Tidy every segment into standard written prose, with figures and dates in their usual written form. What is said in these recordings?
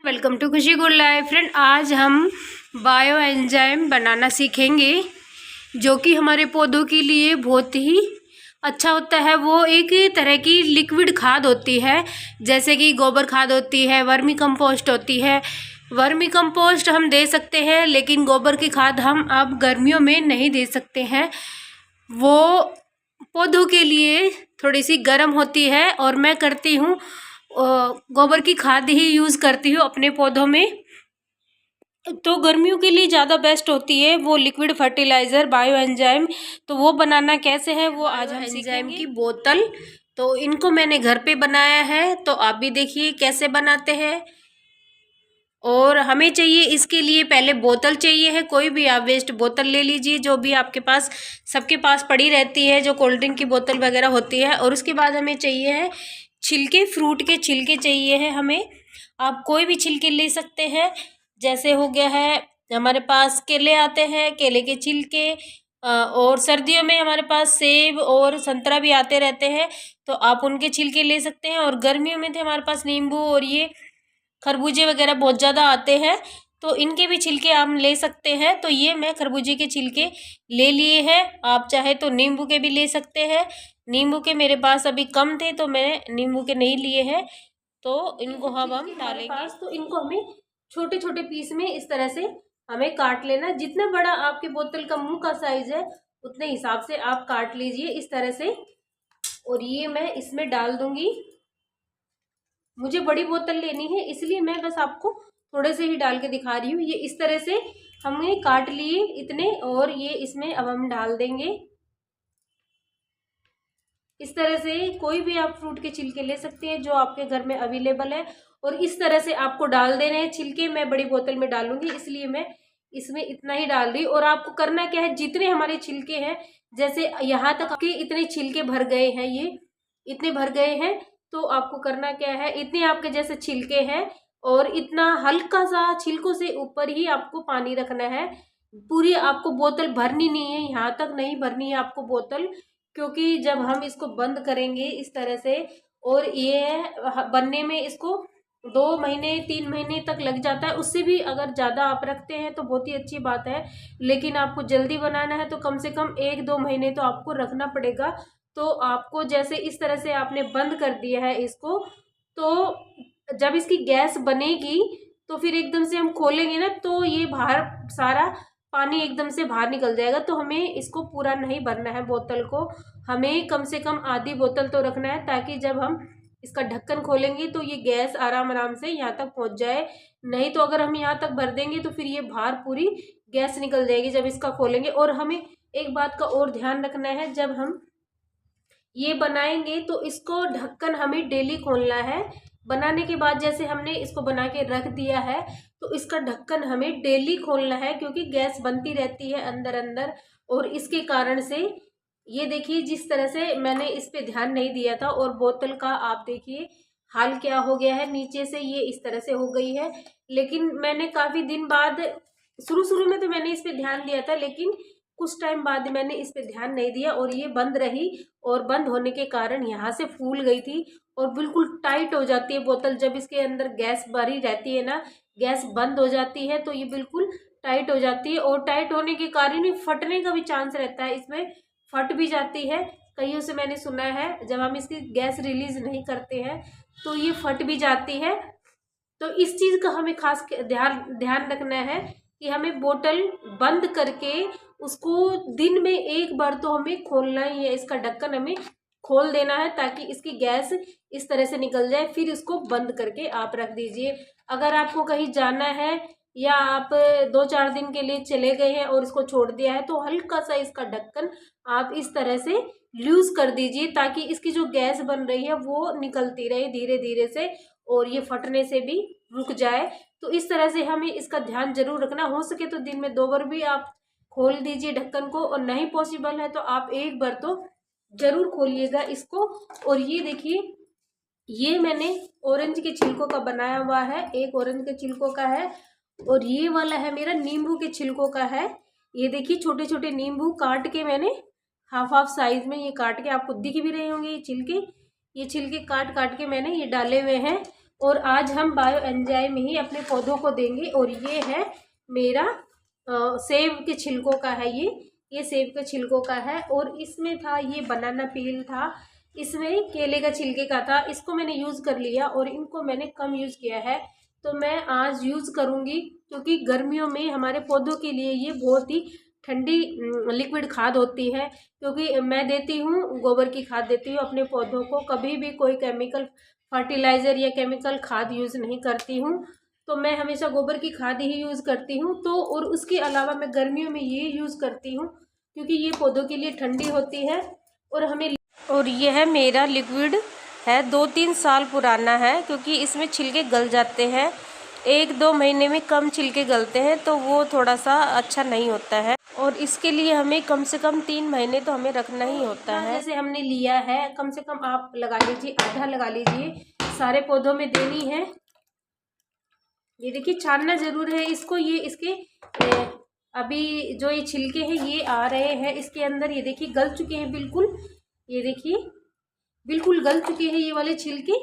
Welcome to खुशी good life. Friend, आज हम बायो एंजाइम बनाना सीखेंगे जो कि हमारे पौधों के लिए बहुत ही अच्छा होता है। वो एक तरह की लिक्विड खाद होती है, जैसे कि गोबर खाद होती है, वर्मी कंपोस्ट होती है। वर्मी कंपोस्ट हम दे सकते हैं, लेकिन गोबर की खाद हम अब गर्मियों में नहीं दे सकते हैं। वो पौधों के लिए थोड़ी सी गर्म होती है और मैं करती हूँ गोबर की खाद ही यूज़ करती हूँ अपने पौधों में। तो गर्मियों के लिए ज़्यादा बेस्ट होती है वो लिक्विड फर्टिलाइज़र बायो एंजाइम। तो वो बनाना कैसे है वो आज हम एंजाइम की बोतल, तो इनको मैंने घर पे बनाया है, तो आप भी देखिए कैसे बनाते हैं। और हमें चाहिए इसके लिए पहले बोतल चाहिए है, कोई भी आप वेस्ट बोतल ले लीजिए जो भी आपके पास, सबके पास पड़ी रहती है जो कोल्ड ड्रिंक की बोतल वगैरह होती है। और उसके बाद हमें चाहिए है छिलके, फ्रूट के छिलके चाहिए है हमें। आप कोई भी छिलके ले सकते हैं, जैसे हो गया है हमारे पास केले आते हैं, केले के छिलके, और सर्दियों में हमारे पास सेब और संतरा भी आते रहते हैं, तो आप उनके छिलके ले सकते हैं। और गर्मियों में थे हमारे पास नींबू और ये खरबूजे वगैरह बहुत ज़्यादा आते हैं, तो इनके भी छिलके हम ले सकते हैं। तो ये मैं खरबूजे के छिलके ले लिए हैं, आप चाहे तो नींबू के भी ले सकते हैं। नींबू के मेरे पास अभी कम थे तो मैं नींबू के नहीं लिए हैं। तो इनको हम डालेंगे, तो इनको हमें छोटे छोटे पीस में इस तरह से हमें काट लेना। जितना बड़ा आपके बोतल का मुंह का साइज है उतने हिसाब से आप काट लीजिए इस तरह से। और ये मैं इसमें डाल दूंगी। मुझे बड़ी बोतल लेनी है इसलिए मैं बस आपको थोड़े से ही डाल के दिखा रही हूँ। ये इस तरह से हमने काट लिए इतने, और ये इसमें अब हम डाल देंगे इस तरह से। कोई भी आप फ्रूट के छिलके ले सकते हैं जो आपके घर में अवेलेबल है, और इस तरह से आपको डाल देने हैं छिलके। मैं बड़ी बोतल में डालूंगी इसलिए मैं इसमें इतना ही डाल रही। और आपको करना क्या है, जितने हमारे छिलके हैं, जैसे यहाँ तक के इतने छिलके भर गए हैं, ये इतने भर गए हैं, तो आपको करना क्या है, इतने आपके जैसे छिलके हैं और इतना हल्का सा छिलकों से ऊपर ही आपको पानी रखना है। पूरी आपको बोतल भरनी नहीं है, यहाँ तक नहीं भरनी है आपको बोतल, क्योंकि जब हम इसको बंद करेंगे इस तरह से, और ये बनने में इसको 2 महीने 3 महीने तक लग जाता है। उससे भी अगर ज़्यादा आप रखते हैं तो बहुत ही अच्छी बात है, लेकिन आपको जल्दी बनाना है तो कम से कम 1-2 महीने तो आपको रखना पड़ेगा। तो आपको जैसे इस तरह से आपने बंद कर दिया है इसको, तो जब इसकी गैस बनेगी तो फिर एकदम से हम खोलेंगे ना, तो ये बाहर सारा पानी एकदम से बाहर निकल जाएगा। तो हमें इसको पूरा नहीं भरना है बोतल को, हमें कम से कम आधी बोतल तो रखना है, ताकि जब हम इसका ढक्कन खोलेंगे तो ये गैस आराम आराम से यहाँ तक पहुँच जाए। नहीं तो अगर हम यहाँ तक भर देंगे तो फिर ये बाहर पूरी गैस निकल जाएगी जब इसका खोलेंगे। और हमें एक बात का और ध्यान रखना है, जब हम ये बनाएंगे तो इसको ढक्कन हमें डेली खोलना है। बनाने के बाद जैसे हमने इसको बना के रख दिया है तो इसका ढक्कन हमें डेली खोलना है, क्योंकि गैस बनती रहती है अंदर अंदर। और इसके कारण से ये देखिए जिस तरह से मैंने इस पे ध्यान नहीं दिया था, और बोतल का आप देखिए हाल क्या हो गया है, नीचे से ये इस तरह से हो गई है। लेकिन मैंने काफ़ी दिन बाद, शुरू में तो मैंने इस पे ध्यान दिया था, लेकिन कुछ टाइम बाद मैंने इस पे ध्यान नहीं दिया और ये बंद रही। और बंद होने के कारण यहाँ से फूल गई थी और बिल्कुल टाइट हो जाती है बोतल। जब इसके अंदर गैस भरी रहती है ना, गैस बंद हो जाती है तो ये बिल्कुल टाइट हो जाती है। और टाइट होने के कारण ही फटने का भी चांस रहता है, इसमें फट भी जाती है। कईयों से मैंने सुना है जब हम इसकी गैस रिलीज नहीं करते हैं तो ये फट भी जाती है। तो इस चीज़ का हमें खास ध्यान रखना है कि हमें बोतल बंद करके उसको दिन में एक बार तो हमें खोलना ही है, इसका ढक्कन हमें खोल देना है ताकि इसकी गैस इस तरह से निकल जाए। फिर इसको बंद करके आप रख दीजिए। अगर आपको कहीं जाना है या आप 2-4 दिन के लिए चले गए हैं और इसको छोड़ दिया है, तो हल्का सा इसका ढक्कन आप इस तरह से लूज कर दीजिए, ताकि इसकी जो गैस बन रही है वो निकलती रहे धीरे धीरे से, और ये फटने से भी रुक जाए। तो इस तरह से हमें इसका ध्यान जरूर रखना। हो सके तो दिन में 2 बार भी आप खोल दीजिए ढक्कन को, और नहीं पॉसिबल है तो आप 1 बार तो जरूर खोलिएगा इसको। और ये देखिए ये मैंने ऑरेंज के छिलकों का बनाया हुआ है, एक ऑरेंज के छिलकों का है, और ये वाला है मेरा नींबू के छिलकों का है। ये देखिए छोटे छोटे नींबू काट के मैंने हाफ साइज में ये काट के, आपको दिख भी रहे होंगे ये छिलके काट काट के मैंने ये डाले हुए हैं। और आज हम बायो एंजाइम ही अपने पौधों को देंगे। और ये है मेरा सेब के छिलकों का है, ये सेब के छिलकों का है। और इसमें था ये बनाना पील था, इसमें केले का छिलके का था। इसको मैंने यूज़ कर लिया और इनको मैंने कम यूज़ किया है, तो मैं आज यूज़ करूँगी, क्योंकि गर्मियों में हमारे पौधों के लिए ये बहुत ही ठंडी लिक्विड खाद होती है। क्योंकि मैं देती हूँ गोबर की खाद देती हूँ अपने पौधों को, कभी भी कोई केमिकल फर्टिलाइज़र या केमिकल खाद यूज़ नहीं करती हूँ, तो मैं हमेशा गोबर की खाद ही यूज़ करती हूँ। तो और उसके अलावा मैं गर्मियों में ये यूज़ करती हूँ, क्योंकि ये पौधों के लिए ठंडी होती है। और यह है मेरा लिक्विड है, 2-3 साल पुराना है, क्योंकि इसमें छिलके गल जाते हैं। 1-2 महीने में कम छिलके गलते हैं, तो वो थोड़ा सा अच्छा नहीं होता है। और इसके लिए हमें कम से कम 3 महीने तो हमें रखना ही होता है। जैसे हमने लिया है, कम से कम आप लगा लीजिए, आधा लगा लीजिए, सारे पौधों में देनी है। ये देखिए छानना ज़रूर है इसको। ये इसके अभी जो ये छिलके हैं ये आ रहे हैं इसके अंदर, ये देखिए गल चुके हैं बिल्कुल, ये देखिए बिल्कुल गल चुके हैं ये वाले छिलके।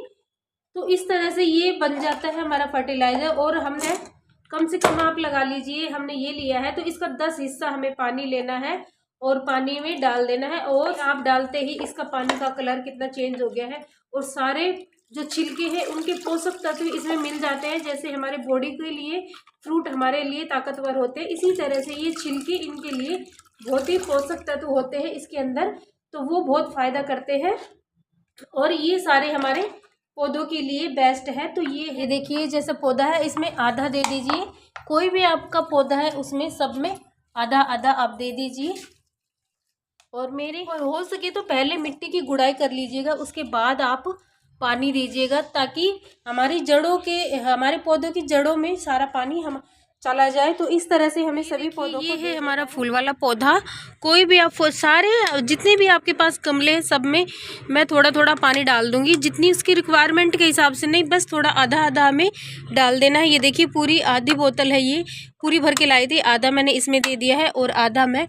तो इस तरह से ये बन जाता है हमारा फर्टिलाइज़र। और हमने कम से कम आप लगा लीजिए, हमने ये लिया है तो इसका 10 हिस्सा हमें पानी लेना है और पानी में डाल देना है। और आप डालते ही इसका पानी का कलर कितना चेंज हो गया है, और सारे जो छिलके हैं उनके पोषक तत्व इसमें मिल जाते हैं। जैसे हमारे बॉडी के लिए फ्रूट हमारे लिए ताकतवर होते हैं, इसी तरह से ये छिलके इनके लिए बहुत ही पोषक तत्व होते हैं इसके अंदर, तो वो बहुत फ़ायदा करते हैं। और ये सारे हमारे पौधों के लिए बेस्ट है। तो ये देखिए जैसे पौधा है इसमें आधा दे दीजिए, कोई भी आपका पौधा है उसमें सब में आधा आधा आप दे दीजिए। और हो सके तो पहले मिट्टी की गुड़ाई कर लीजिएगा, उसके बाद आप पानी दीजिएगा, ताकि हमारे पौधों की जड़ों में सारा पानी हम चला जाए। तो इस तरह से हमें सभी पौधों को, ये है हमारा फूल वाला पौधा। कोई भी आप सारे जितने भी आपके पास गमले हैं सब में मैं थोड़ा थोड़ा पानी डाल दूंगी, जितनी उसकी रिक्वायरमेंट के हिसाब से नहीं, बस थोड़ा आधा आधा हमें डाल देना है। ये देखिए पूरी आधी बोतल है, ये पूरी भर के लाई थी, आधा मैंने इसमें दे दिया है और आधा मैं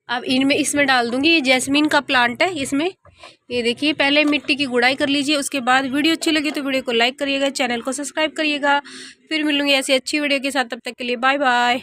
अब इसमें डाल दूंगी। ये जैस्मीन का प्लांट है इसमें। ये देखिए पहले मिट्टी की गुड़ाई कर लीजिए, उसके बाद वीडियो अच्छी लगी तो वीडियो को लाइक करिएगा, चैनल को सब्सक्राइब करिएगा। फिर मिलूंगी ऐसी अच्छी वीडियो के साथ, तब तक के लिए बाय बाय।